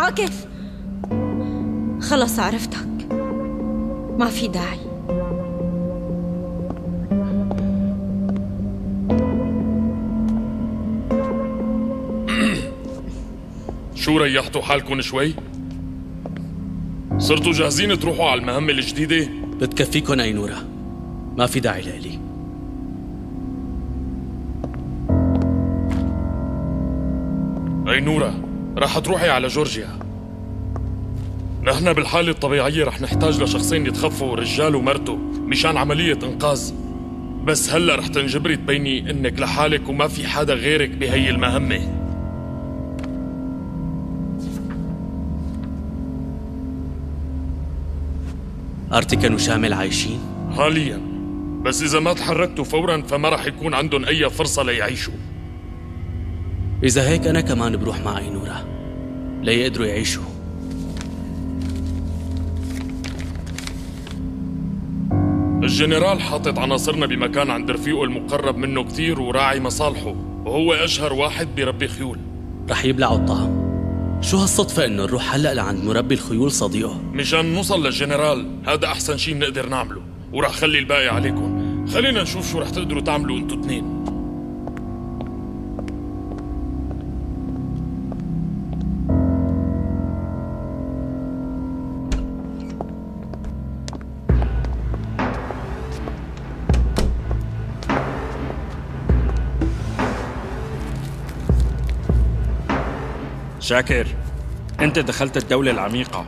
عاكف، خلص عرفتك، ما في داعي. شو ريحتوا حالكم شوي؟ صرتوا جاهزين تروحوا على المهمة الجديدة؟ بتكفيكن أينورة، ما في داعي لإلي. أينورة، رح تروحي على جورجيا. نحن بالحالة الطبيعية رح نحتاج لشخصين يتخفوا، رجال ومرته، مشان عملية إنقاذ. بس هلأ رح تنجبري تبيني إنك لحالك وما في حدا غيرك بهي المهمة. أرتيكن وشامل عايشين؟ حاليا، بس إذا ما تحركتوا فورا فما رح يكون عندهم أي فرصة ليعيشوا. إذا هيك أنا كمان بروح مع أينورة ليقدروا يعيشوا. الجنرال حاطط عناصرنا بمكان عند رفيقه المقرب منه كتير وراعي مصالحه، وهو أشهر واحد بربي خيول. رح يبلعوا الطعم. شو هالصدفة إنه نروح هلأ لعند مربي الخيول صديقه؟ مشان نوصل للجنرال، هذا أحسن شيء بنقدر نعمله، ورح خلي الباقي عليكم. خلينا نشوف شو رح تقدروا تعملوا انتوا اثنين. شاكر، انت دخلت الدولة العميقة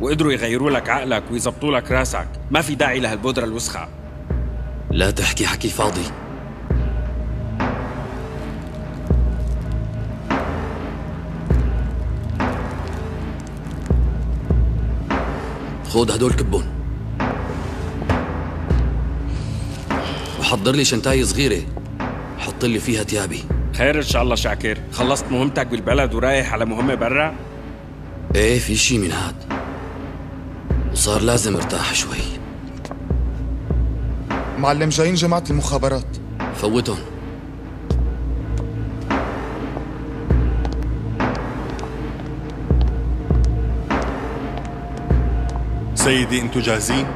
وقدروا يغيروا لك عقلك ويزبطوا لك راسك، ما في داعي لهالبودرة الوسخة. لا تحكي حكي فاضي. خود هدول كبون وحضر لي شنطاية صغيرة حط لي فيها تيابي. خير ان شاء الله شاكر، خلصت مهمتك بالبلد ورايح على مهمة برا؟ ايه في شي من هاد، وصار لازم ارتاح شوي. معلم جايين جماعة المخابرات. فوتهم. سيدي انتو جاهزين؟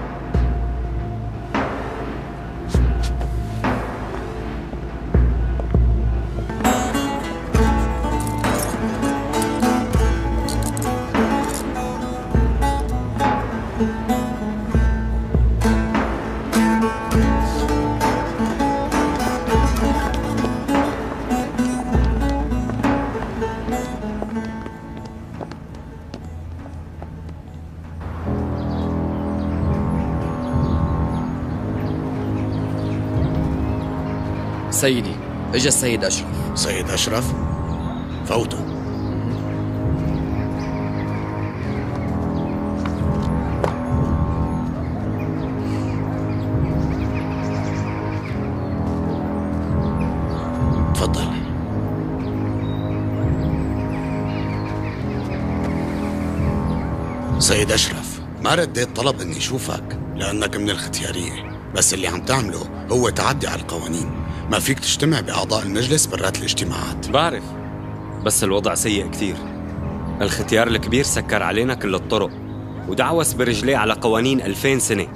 سيدي، اجا السيد أشرف. سيد أشرف؟ فوتوا. تفضل. سيد أشرف، ما رديت طلب إني أشوفك لأنك من الختيارية، بس اللي عم تعمله هو تعدي على القوانين. ما فيك تجتمع بأعضاء المجلس برات الاجتماعات. بعرف، بس الوضع سيء كثير. الختيار الكبير سكر علينا كل الطرق ودعوس برجليه على قوانين 2000 سنة،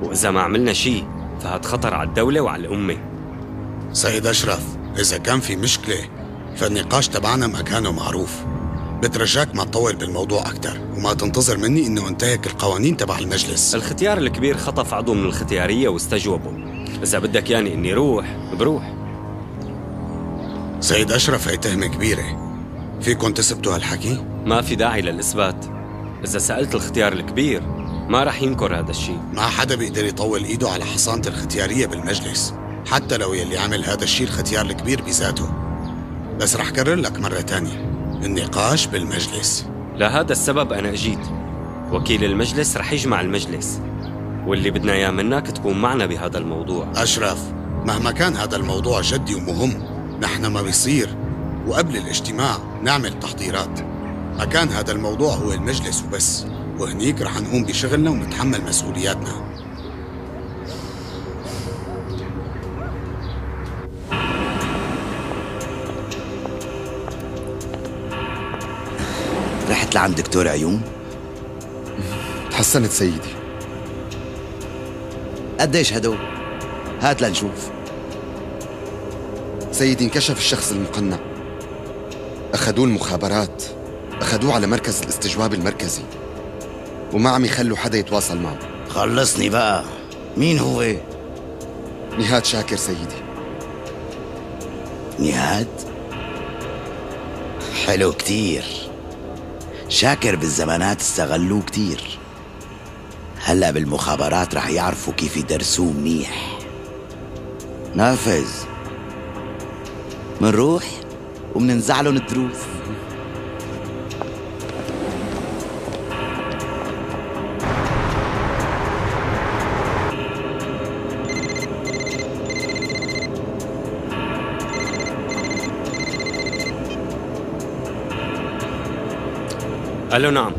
وإذا ما عملنا شيء فهاد خطر على الدولة وعلى الأمة. سيد أشرف، إذا كان في مشكلة فالنقاش تبعنا مكانه معروف. بترجاك ما تطول بالموضوع أكتر وما تنتظر مني إنه انتهك القوانين تبع المجلس. الختيار الكبير خطف عضو من الختيارية واستجوبه. إذا بدك يعني إني روح بروح. سيد أشرف، هي تهمة كبيرة، فيكن تثبتوا هالحكي؟ ما في داعي للإثبات. إذا سألت الختيار الكبير ما رح ينكر هذا الشيء. ما حدا بيقدر يطول إيده على حصانة الختيارية بالمجلس، حتى لو يلي عمل هذا الشيء الختيار الكبير بذاته. بس رح كرر لك مرة تانية، النقاش بالمجلس. لهذا السبب أنا أجيت. وكيل المجلس رح يجمع المجلس، واللي بدنا إياه منك تكون معنا بهذا الموضوع. أشرف، مهما كان هذا الموضوع جدي ومهم، نحن ما بيصير وقبل الاجتماع نعمل تحضيرات. مكان هذا الموضوع هو المجلس وبس، وهنيك رح نقوم بشغلنا ونتحمل مسؤولياتنا. رح رحت لعند دكتور عيون؟ تحسنت سيدي. قديش هدول؟ هات لنشوف. سيدي انكشف الشخص المقنع، أخذوه المخابرات، أخذوه على مركز الاستجواب المركزي، وما عم يخلوا حدا يتواصل معه. خلصني بقى، مين هو؟ نهاد شاكر سيدي. نهاد؟ حلو كتير. شاكر بالزمانات استغلوه كتير، هلأ بالمخابرات رح يعرفوا كيف يدرسوه منيح. نافذ، منروح ومننزعلن الدروس. الو نعم.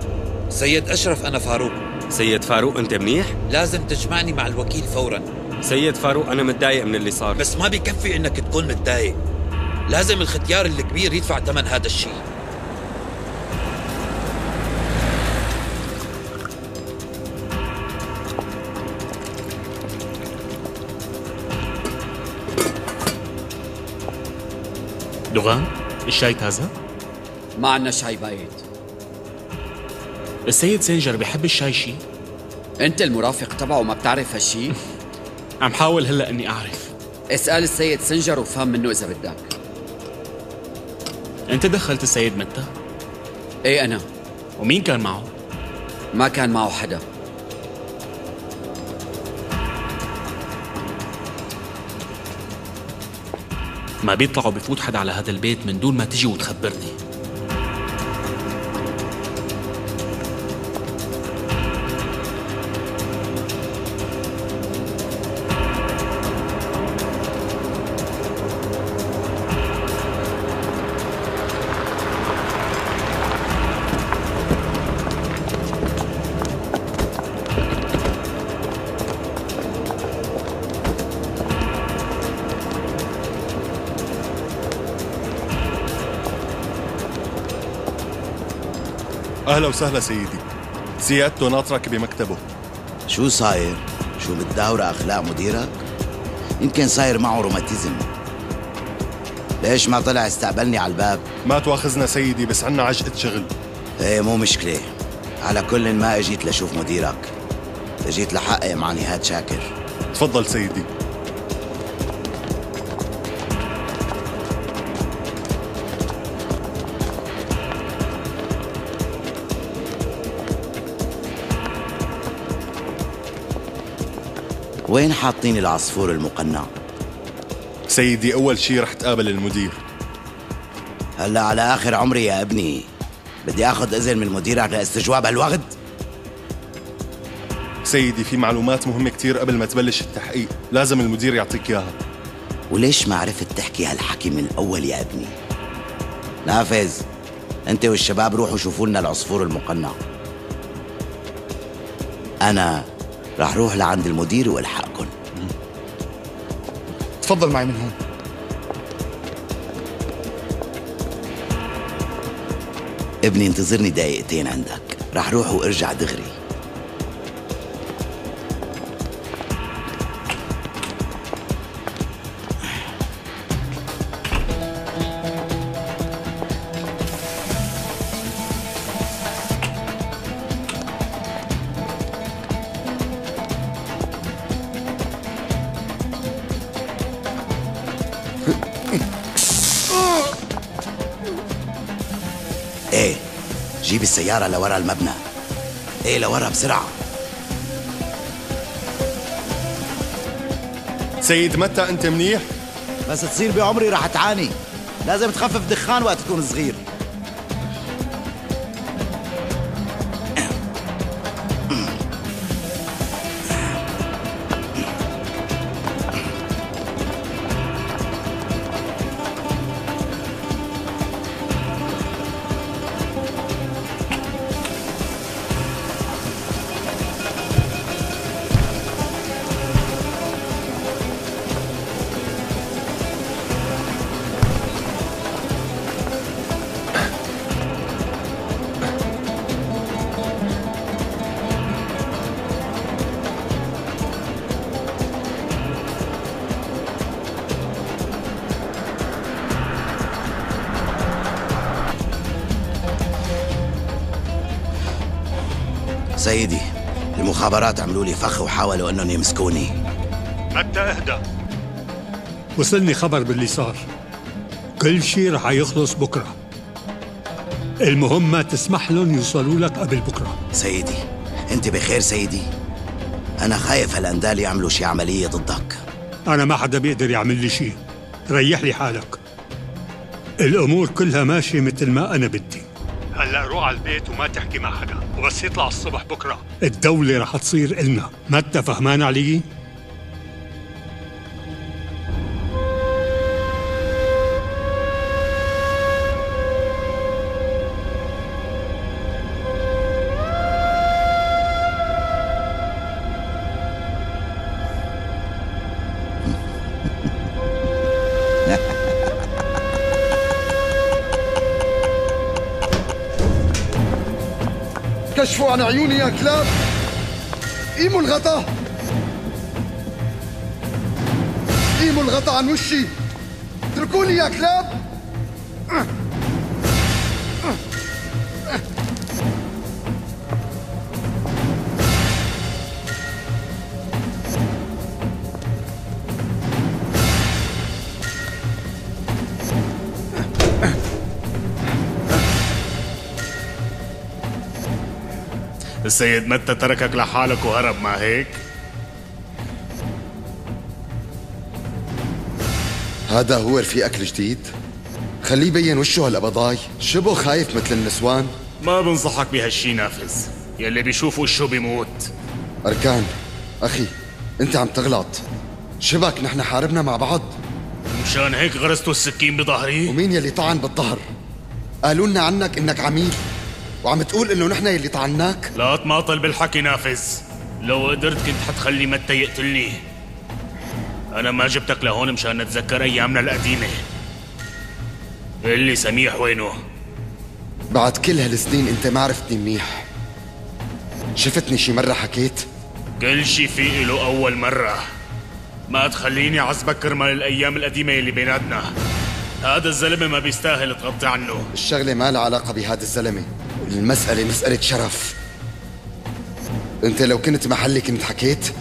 سيد أشرف، أنا فاروق. سيد فاروق أنت منيح؟ لازم تجمعني مع الوكيل فوراً. سيد فاروق أنا متضايق من اللي صار. بس ما بيكفي إنك تكون متضايق، لازم الختيار الكبير يدفع ثمن هذا الشيء. دوغان، الشاي تازة؟ ما عنا شاي بايت. السيد سنجر بيحب الشاي شي؟ انت المرافق تبعه ما بتعرف هالشي؟ عم حاول هلأ اني اعرف. اسأل السيد سنجر وفهم منه اذا بدك. انت دخلت السيد متى؟ ايه انا. ومين كان معه؟ ما كان معه حدا. ما بيطلعوا بفوت حدا على هذا البيت من دون ما تجي وتخبرني. أهلا وسهلا سيدي، سيادته ناطرك بمكتبه. شو صاير؟ شو بتداور أخلاق مديرك؟ يمكن صاير معه روماتيزم. ليش ما طلع استقبلني على الباب؟ ما تواخذنا سيدي، بس عنا عجقة شغل. ايه مو مشكلة، على كل ما اجيت لشوف مديرك، اجيت لحقق مع نهاد شاكر. تفضل سيدي. وين حاطين العصفور المقنع؟ سيدي أول شي رح تقابل المدير. هلا على آخر عمري يا ابني بدي آخذ إذن من مديرك لاستجواب هالوغد؟ سيدي في معلومات مهمة كتير قبل ما تبلش التحقيق، لازم المدير يعطيك إياها. وليش ما عرفت تحكي هالحكي من الأول يا ابني؟ نافذ، أنت والشباب روحوا شوفوا لنا العصفور المقنع. أنا رح روح لعند المدير والحقكن. تفضل معي من هون. ابني انتظرني دقيقتين عندك، رح روح وارجع دغري. ايه جيب السيارة لورا المبنى. ايه لورا بسرعة. سيد متى أنت منيح؟ بس تصير بعمري رح تعاني، لازم تخفف دخان وقت تكون صغير. سيدي، المخابرات عملوا لي فخ وحاولوا انهم يمسكوني. متى اهدى؟ وصلني خبر باللي صار. كل شيء رح يخلص بكره. المهم ما تسمح لهم يوصلوا لك قبل بكره. سيدي، انت بخير سيدي؟ انا خايف هالاندال يعملوا شي عمليه ضدك. انا ما حدا بيقدر يعمل لي شيء، ريح لي حالك. الامور كلها ماشيه مثل ما انا بدي. هلا روح على البيت وما تحكي مع حدا، وبس يطلع الصبح بكره الدوله رح تصير إلنا. ما انت فهمان علي؟ كشفوا عن عيوني يا كلاب. قيموا الغطا، قيموا الغطا عن وشي. اتركوني يا كلاب. السيد متى تركك لحالك وهرب، ما هيك؟ هذا هو رفيقك الجديد؟ خليه يبين وشه هالقبضاي، شبه خايف مثل النسوان. ما بنصحك بهالشي نافذ، يلي بيشوف وشه بيموت. أركان أخي، أنت عم تغلط. شبك نحن حاربنا مع بعض. مشان هيك غرستوا السكين بظهري؟ ومين يلي طعن بالظهر؟ قالوا لنا عنك إنك عميل، وعم تقول إنه نحن يلي طعناك؟ لا تماطل بالحكي نافذ، لو قدرت كنت حتخلي متى يقتلني. أنا ما جبتك لهون مشان نتذكر أيامنا القديمة. اللي سميح وينه؟ بعد كل هالسنين أنت ما عرفتني منيح. شفتني شي مرة حكيت؟ كل شي في له أول مرة. ما تخليني عذبك كرمال الأيام القديمة اللي بيناتنا. هذا الزلمة ما بيستاهل تغطي عنه. الشغلة ما لها علاقة بهذا الزلمة، المسألة مسألة شرف. أنت لو كنت محلي كنت حكيت؟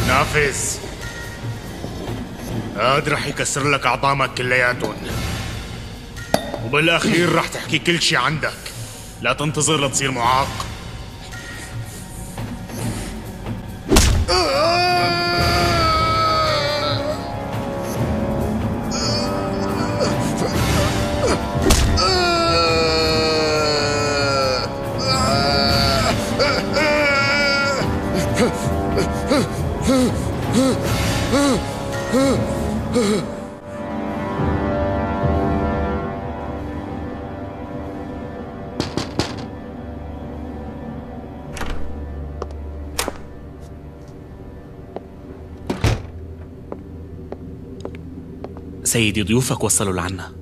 نافذ، هاد رح يكسر لك عظامك كلياتهم، وبالاخير رح تحكي كل شي عندك. لا تنتظر لتصير معاق. سيدي، ضيوفك وصلوا لعنا.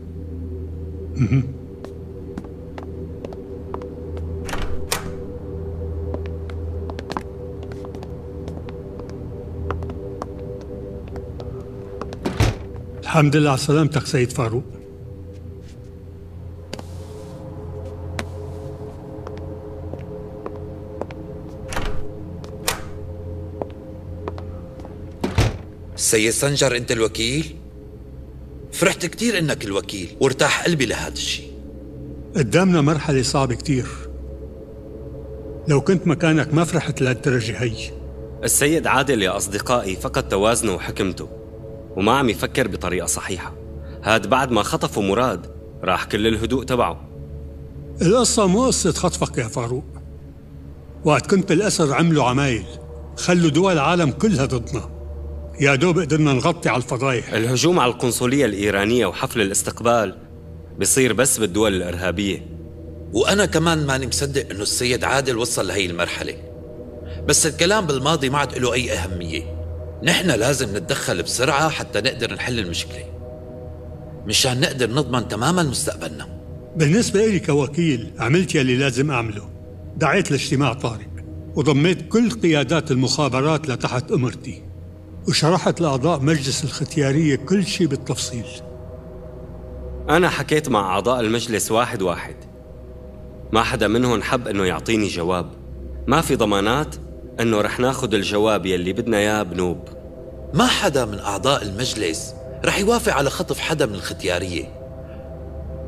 الحمد لله على سلامتك سيد فاروق. السيد سنجر، انت الوكيل؟ فرحت كتير انك الوكيل وارتاح قلبي لهذا الشيء. قدامنا مرحلة صعبة كتير، لو كنت مكانك ما فرحت لهالدرجة هي. السيد عادل يا أصدقائي فقد توازنه وحكمته، وما عم يفكر بطريقة صحيحة. هاد بعد ما خطفوا مراد راح كل الهدوء تبعه. القصة مو قصة خطفك يا فاروق. وقت كنت بالأسر عملوا عمايل، خلوا دول العالم كلها ضدنا. يا دوب قدرنا نغطي على الفضايح. الهجوم على القنصلية الإيرانية وحفل الاستقبال بيصير بس بالدول الإرهابية. وأنا كمان ماني مصدق إنه السيد عادل وصل لهي المرحلة، بس الكلام بالماضي ما عاد له أي أهمية. نحن لازم نتدخل بسرعة حتى نقدر نحل المشكلة، مشان نقدر نضمن تماما مستقبلنا. بالنسبة إلي كوكيل عملت يلي لازم أعمله، دعيت لاجتماع طارئ. وضميت كل قيادات المخابرات لتحت أمرتي، وشرحت لأعضاء مجلس الختيارية كل شيء بالتفصيل. أنا حكيت مع أعضاء المجلس واحد واحد، ما حدا منهم حب إنه يعطيني جواب. ما في ضمانات إنه رح ناخد الجواب يلي بدنا إياه بنوب. ما حدا من أعضاء المجلس رح يوافق على خطف حدا من الختيارية،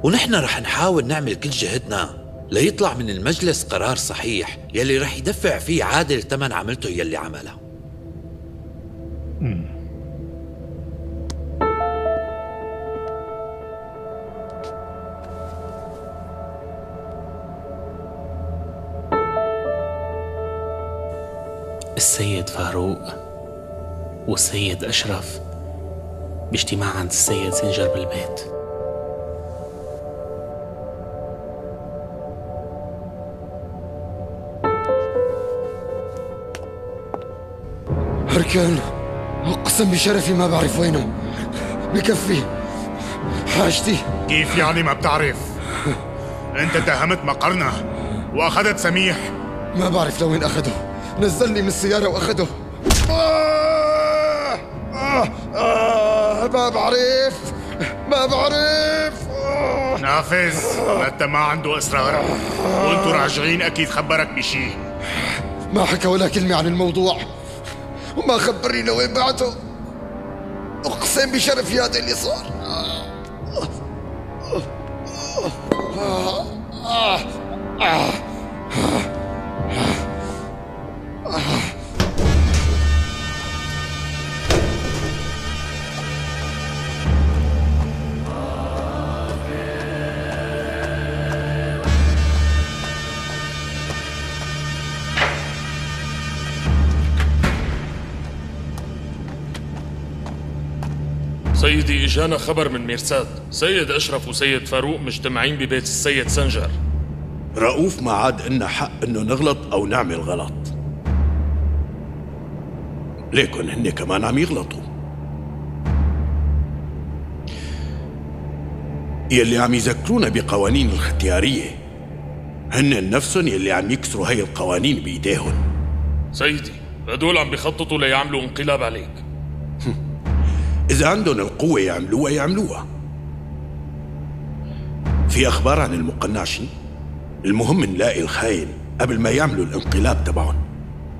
ونحن رح نحاول نعمل كل جهدنا ليطلع من المجلس قرار صحيح يلي رح يدفع فيه عادل ثمن عملته يلي عملها. السيد فاروق والسيد أشرف باجتماع عند السيد سنجر بالبيت. هركان، أقسم بشرفي ما بعرف وينه. بكفي حاجتي. كيف يعني ما بتعرف؟ انت اتهمت مقرنا واخذت سميح. ما بعرف لوين أخده، نزلني من السيارة وأخده. ما بعرف. نافذ، متى ما عنده أسرار وانتو راجعين أكيد خبرك بشي. ما حكى ولا كلمة عن الموضوع، وما خبرني لوين بعته. أقسم بشرفي هذا اللي صار. سيدي، اجانا خبر من ميرساد، سيد أشرف وسيد فاروق مجتمعين ببيت السيد سنجر. رؤوف ما عاد إلنا حق إنه نغلط أو نعمل غلط، ليكن هن كمان عم يغلطوا. يلي عم يذكرونا بقوانين الختيارية هن نفسهم يلي عم يكسروا هاي القوانين بإيديهم. سيدي، هدول عم بيخططوا ليعملوا انقلاب عليك. إذا عندهم القوة يعملوها. في أخبار عن المقنعشي؟ المهم نلاقي الخاين قبل ما يعملوا الانقلاب تبعهم.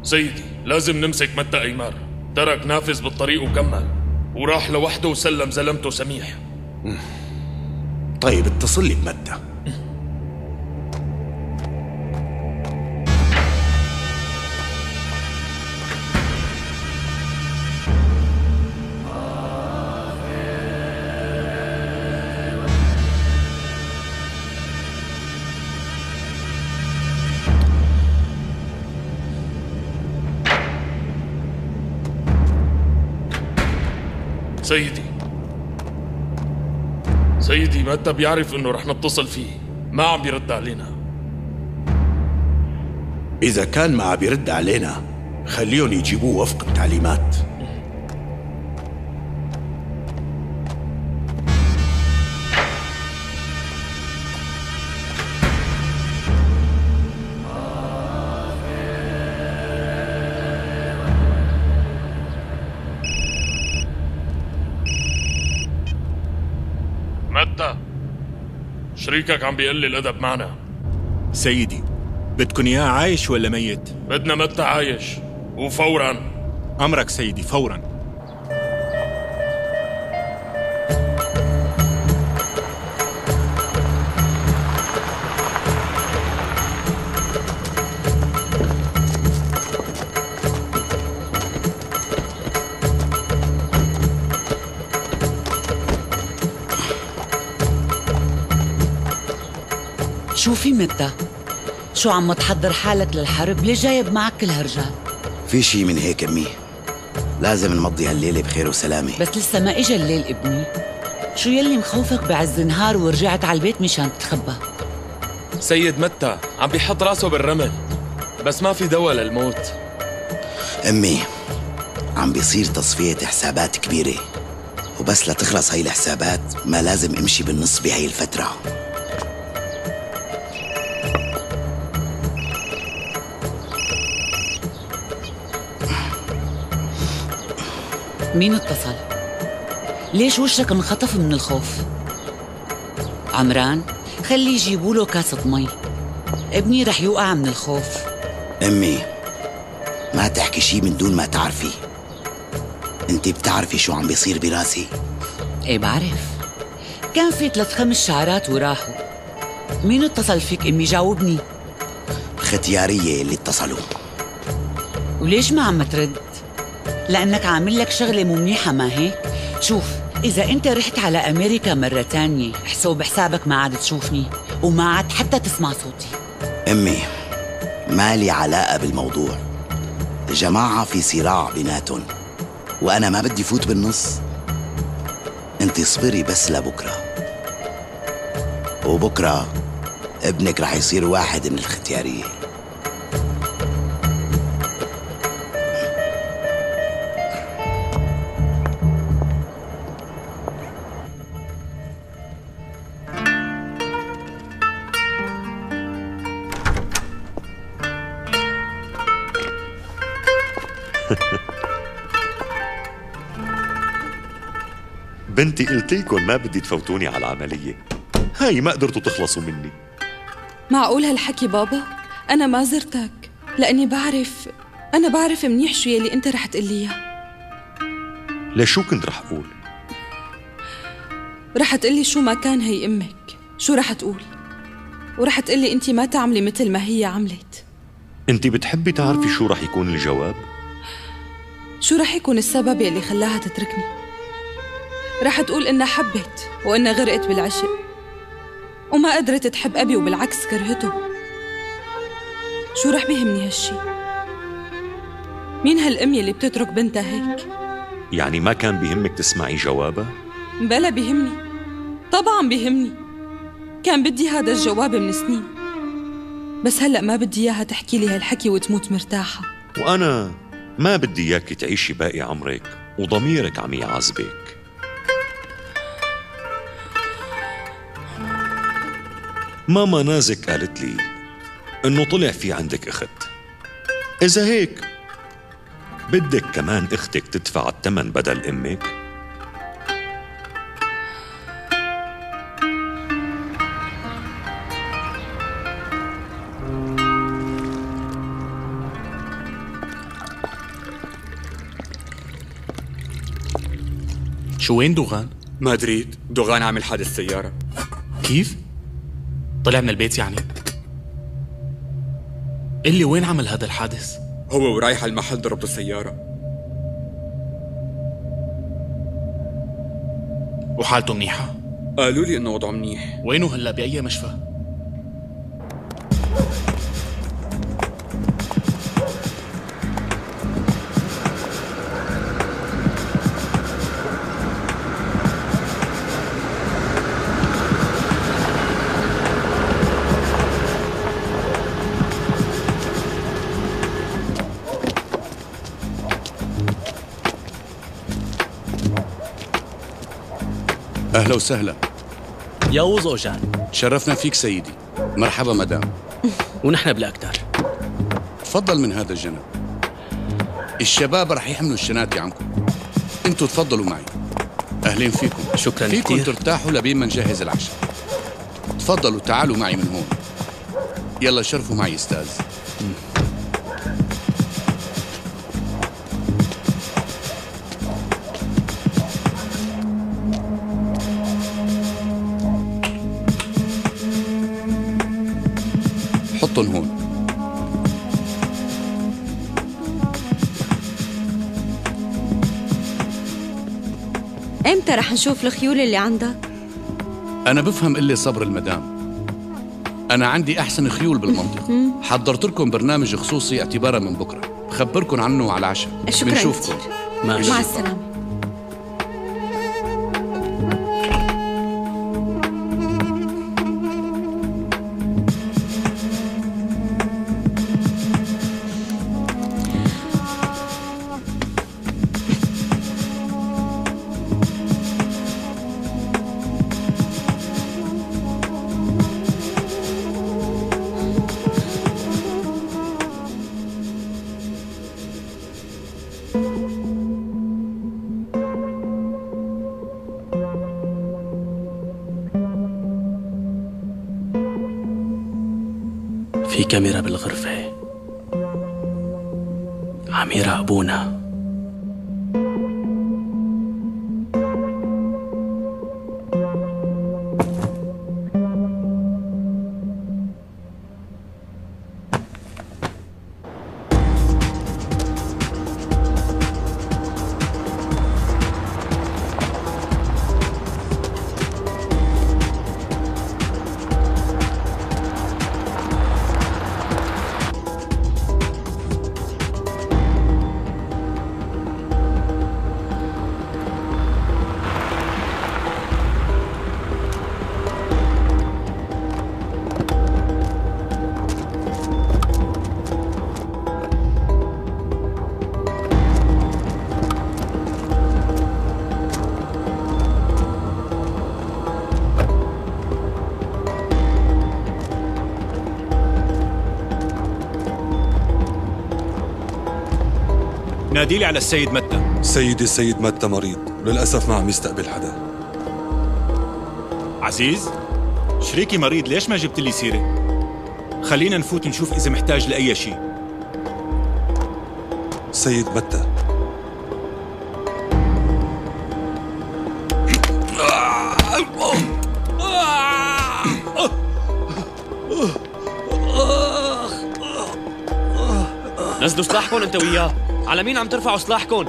سيدي، لازم نمسك متى أيمار. ترك نافذ بالطريق وكمل، وراح لوحده وسلم زلمته سميح. طيب اتصل لي بمتى. سيدي متى بيعرف انه رح نتصل فيه، ما عم بيرد علينا. إذا كان ما عم بيرد علينا خليهم يجيبوه وفق التعليمات. متى، شريكك عم بيقل لي الأدب معنا. سيدي، بدكن إياه عايش ولا ميت؟ بدنا متى عايش، وفوراً. أمرك سيدي، فوراً. شو في متى؟ شو عم تحضر حالك للحرب؟ ليش جايب معك كل هالرجال؟ في شي من هيك أمي، لازم نمضي هالليلة بخير وسلامة. بس لسه ما إجا الليل ابني. شو يلي مخوفك بعز النهار ورجعت على البيت مشان تتخبى؟ سيد متى عم بيحط راسه بالرمل، بس ما في دواء للموت. أمي، عم بيصير تصفية حسابات كبيرة، وبس لتخلص هاي الحسابات ما لازم امشي بالنص بهاي الفترة. مين اتصل؟ ليش وشك انخطف من الخوف؟ عمران، خلي يجيبوا له كاسة مي، ابني رح يوقع من الخوف. أمي، ما تحكي شي من دون ما تعرفي. انت بتعرفي شو عم بيصير براسي؟ ايه بعرف، كان في 3-5 شعرات وراحوا. مين اتصل فيك امي؟ جاوبني. الختيارية اللي اتصلوا. وليش ما عم ترد؟ لأنك عامل لك شغلة مو منيحة، ما هيك؟ شوف، إذا أنت رحت على أمريكا مرة تانية احسب بحسابك ما عاد تشوفني وما عاد حتى تسمع صوتي. أمي، مالي علاقة بالموضوع. الجماعة في صراع بيناتهم وأنا ما بدي فوت بالنص. أنت اصبري بس لبكرة، وبكرة ابنك رح يصير واحد من الختيارية. بنتي قلتلكن ما بدي تفوتوني على العملية، هاي ما قدرتوا تخلصوا مني. معقول هالحكي بابا؟ أنا ما زرتك لأني أنا بعرف منيح شو يلي أنت رح تقلي إياه. ليش شو كنت رح أقول؟ رح تقلي شو ما كان هي أمك، شو رح تقول؟ ورح تقلي أنت ما تعملي مثل ما هي عملت. أنت بتحبي تعرفي شو رح يكون الجواب؟ شو رح يكون السبب يلي خلاها تتركني؟ رح تقول إنها حبت وإنها غرقت بالعشق وما قدرت تحب أبي وبالعكس كرهته. شو رح بيهمني هالشي؟ مين هالأم يلي بتترك بنتها هيك؟ يعني ما كان بيهمك تسمعي جوابها؟ بلا بيهمني، طبعا بيهمني. كان بدي هذا الجواب من سنين، بس هلأ ما بدي إياها تحكي لي هالحكي وتموت مرتاحة. وأنا ما بدي إياكي تعيشي باقي عمرك وضميرك عم يعذبك. ماما نازك قالت لي إنه طلع في عندك أخت. إذا هيك بدك كمان أختك تدفع الثمن بدل أمك؟ شو وين دوغان؟ ما دريت، دوغان عامل حادث سيارة. كيف؟ طلع من البيت يعني؟ قلي وين عمل هذا الحادث؟ هو ورايح على المحل ضربته السيارة. وحالته منيحة؟ قالوا لي انه وضعه منيح. وينه هلا؟ بأي مشفى؟ أهلا وسهلا. ياوز أوجان. تشرفنا فيك سيدي. مرحبا مدام. ونحن بالأكتر. تفضل من هذا الجنب. الشباب رح يحملوا الشناتي عنكم. انتوا تفضلوا معي. أهلين فيكم. شكرا فيكم كتير. ترتاحوا لبين ما نجهز العشاء. تفضلوا تعالوا معي من هون. يلا شرفوا معي أستاذ. حطهم هون. امتى رح نشوف الخيول اللي عندك؟ أنا بفهم إلي صبر المدام. أنا عندي أحسن خيول بالمنطقة. حضرت لكم برنامج خصوصي اعتبارا من بكرة، بخبركم عنه على العشاء. شكرا بنشوفكم. مع السلامة. في كاميرا بالغرفة عم يراقبونا. ناديلي على السيد متى. سيدي السيد متى مريض، للأسف ما عم يستقبل حدا. عزيز، شريكي مريض، ليش ما جبت لي سيرة؟ خلينا نفوت نشوف إذا محتاج لأي شيء. سيد متى، نزلوا سلاحكم انت وياه. على مين عم ترفعوا سلاحكم؟